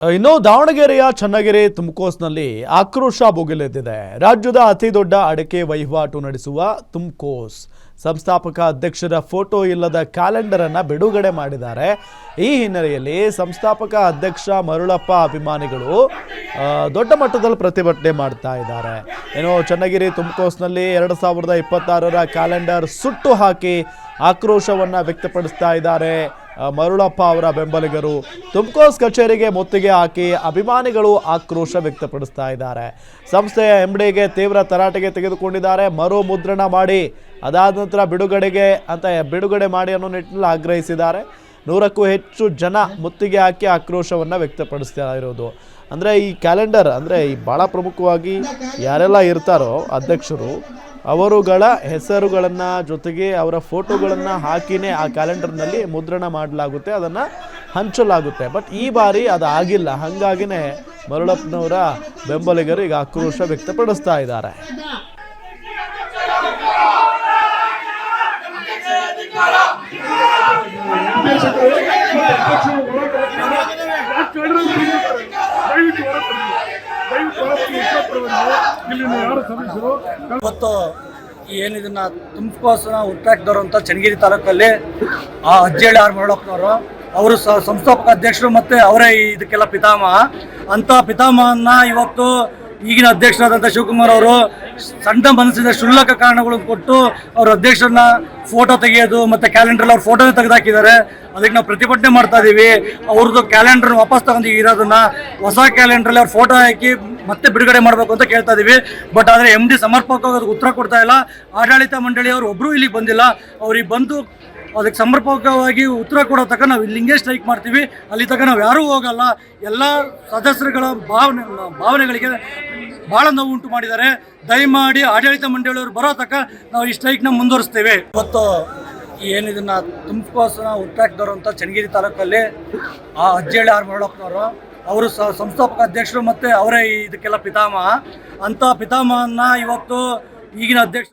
ಇನ್ನು ದಾವಣಗೆರೆಯ ಚನ್ನಗಿರಿ ತುಮ್ಕೋಸ್ನಲ್ಲಿ ಆಕ್ರೋಶ ಭುಗಿಲೆದ್ದಿದೆ. ರಾಜ್ಯದ ಅತಿ ದೊಡ್ಡ ಅಡಕೆ ವಹಿವಾಟು ನಡೆಸುವ ತುಮ್ಕೋಸ್ ಸಂಸ್ಥಾಪಕ ಅಧ್ಯಕ್ಷರ ಫೋಟೋ ಇಲ್ಲದ ಕ್ಯಾಲೆಂಡರ್ ಅನ್ನು ಬಿಡುಗಡೆ ಮಾಡಿದ್ದಾರೆ. ಈ ಹಿನ್ನೆಲೆಯಲ್ಲಿ ಸಂಸ್ಥಾಪಕ ಅಧ್ಯಕ್ಷ ಮರುಳಪ್ಪ ಅಭಿಮಾನಿಗಳು ದೊಡ್ಡ ಮಟ್ಟದಲ್ಲಿ ಪ್ರತಿಭಟನೆ ಮಾಡ್ತಾ ಇದ್ದಾರೆ. ಏನು ಚನ್ನಗಿರಿ ತುಮ್ಕೋಸ್ನಲ್ಲಿ 2026ರ ಕ್ಯಾಲೆಂಡರ್ ಸುಟ್ಟು ಹಾಕಿ ಆಕ್ರೋಶವನ್ನು ವ್ಯಕ್ತಪಡಿಸ್ತಾ ಇದ್ದಾರೆ. ಮರುಳಪ್ಪ ಅವರ ಬೆಂಬಲಿಗರು ತುಮ್ಕೋಸ್ ಕಚೇರಿಗೆ ಮುತ್ತಿಗೆ ಹಾಕಿ ಅಭಿಮಾನಿಗಳು ಆಕ್ರೋಶ ವ್ಯಕ್ತಪಡಿಸ್ತಾ ಇದ್ದಾರೆ. ಸಂಸ್ಥೆಯ ಎಂಡಿಗೆ ತೀವ್ರ ತರಾಟೆಗೆ ತೆಗೆದುಕೊಂಡಿದ್ದಾರೆ. ಮರು ಮುದ್ರಣ ಮಾಡಿ ಅದಾದ ನಂತರ ಬಿಡುಗಡೆ ಮಾಡಿ ಅನ್ನೋ ನಿಟ್ಟಿನಲ್ಲಿ ಆಗ್ರಹಿಸಿದ್ದಾರೆ. 100ಕ್ಕೂ ಹೆಚ್ಚು ಜನ ಮುತ್ತಿಗೆ ಹಾಕಿ ಆಕ್ರೋಶವನ್ನು ವ್ಯಕ್ತಪಡಿಸ್ತಾ ಇರೋದು. ಅಂದರೆ ಈ ಕ್ಯಾಲೆಂಡರ್ ಅಂದರೆ ಈ ಭಾಳ ಪ್ರಮುಖವಾಗಿ ಯಾರೆಲ್ಲ ಇರ್ತಾರೋ ಅಧ್ಯಕ್ಷರು ಅವರುಗಳ ಹೆಸರುಗಳನ್ನು ಜೊತೆಗೆ ಅವರ ಫೋಟೋಗಳನ್ನು ಹಾಕಿನೇ ಆ ಕ್ಯಾಲೆಂಡರ್ನಲ್ಲಿ ಮುದ್ರಣ ಮಾಡಲಾಗುತ್ತೆ, ಅದನ್ನು ಹಂಚಲಾಗುತ್ತೆ. ಬಟ್ ಈ ಬಾರಿ ಅದು ಆಗಿಲ್ಲ. ಹಾಗಾಗಿನೇ ಮರುಳಪ್ಪನವರ ಬೆಂಬಲಿಗರು ಈಗ ಆಕ್ರೋಶ ವ್ಯಕ್ತಪಡಿಸ್ತಾ ಇದ್ದಾರೆ. ಇವತ್ತು ಏನಿದನ್ನ ತುಮ್ಕೋಸ್ನ ಹುಟ್ಟಾಕಿದವರು ಅಂತ ಚನ್ನಗಿರಿ ತಾಲೂಕಲ್ಲಿ ಆ ಅಜ್ಜೇಳಿ ಆರ್ ಮರುಳಪ್ಪನವರು ಅವರು ಸಂಸ್ಥಾಪಕ ಅಧ್ಯಕ್ಷರು ಮತ್ತು ಅವರೇ ಇದಕ್ಕೆಲ್ಲ ಪಿತಾಮಹ. ಅಂಥ ಪಿತಾಮಹನ್ನ ಇವತ್ತು ಈಗಿನ ಅಧ್ಯಕ್ಷರಾದಂಥ ಶಿವಕುಮಾರ್ ಅವರು ಸಣ್ಣ ಮನಸ್ಸಿನ ಕ್ಷುಲ್ಲಕ ಕಾರಣಗಳನ್ನು ಕೊಟ್ಟು ಅವ್ರ ಅಧ್ಯಕ್ಷರನ್ನ ಫೋಟೋ ತೆಗೆಯೋದು ಮತ್ತು ಕ್ಯಾಲೆಂಡ್ರಲ್ಲಿ ಅವ್ರ ಫೋಟೋನೇ ತೆಗೆದಾಕಿದ್ದಾರೆ. ಅದಕ್ಕೆ ನಾವು ಪ್ರತಿಭಟನೆ ಮಾಡ್ತಾ ಇದ್ದೀವಿ. ಅವ್ರದ್ದು ಕ್ಯಾಲೆಂಡರ್ ವಾಪಸ್ ತಗೊಂಡು ಇರೋದನ್ನ ಹೊಸ ಕ್ಯಾಲೆಂಡ್ರಲ್ಲಿ ಅವ್ರ ಫೋಟೋ ಹಾಕಿ ಮತ್ತೆ ಬಿಡುಗಡೆ ಮಾಡಬೇಕು ಅಂತ ಕೇಳ್ತಾ ಇದ್ದೀವಿ. ಬಟ್ ಆದರೆ MD ಸಮರ್ಪಕವಾಗಿ ಅದಕ್ಕೆ ಉತ್ತರ ಕೊಡ್ತಾ ಇಲ್ಲ. ಆಡಳಿತ ಮಂಡಳಿಯವರು ಒಬ್ಬರು ಇಲ್ಲಿಗೆ ಬಂದಿಲ್ಲ. ಅವ್ರಿಗೆ ಬಂದು ಅದಕ್ಕೆ ಸಮರ್ಪಕವಾಗಿ ಉತ್ತರ ಕೊಡೋ ತನಕ ನಾವು ಇಲ್ಲಿಂಗೆ ಸ್ಟ್ರೈಕ್ ಮಾಡ್ತೀವಿ. ಅಲ್ಲಿ ತನಕ ನಾವು ಯಾರೂ ಹೋಗಲ್ಲ. ಎಲ್ಲ ಸದಸ್ಯರುಗಳ ಭಾವನೆಗಳಿಗೆ ಭಾಳ ನೋವು ಉಂಟು ಮಾಡಿದ್ದಾರೆ. ದಯಮಾಡಿ ಆಡಳಿತ ಮಂಡಳಿಯವರು ಬರೋ ತನಕ ನಾವು ಈ ಸ್ಟ್ರೈಕ್ನ ಮುಂದುವರಿಸ್ತೇವೆ. ಇವತ್ತು ಏನಿದನ್ನ ತುಮ್ಕೋಸ್ನ ಹುಟ್ಟಾಕಿದವರು ಅಂತ ಚನ್ನಗಿರಿ ತಾಲೂಕಲ್ಲಿ ಆ ಅಜ್ಜೇಳಿ ಆರ್ ಮರುಳಪ್ಪನವರು ಅವರು ಸಂಸ್ಥಾಪಕ ಅಧ್ಯಕ್ಷರು ಮತ್ತು ಅವರೇ ಇದಕ್ಕೆಲ್ಲ ಪಿತಾಮಹ. ಅಂಥ ಪಿತಾಮಹನ್ನ ಇವತ್ತು ಈಗಿನ ಅಧ್ಯಕ್ಷ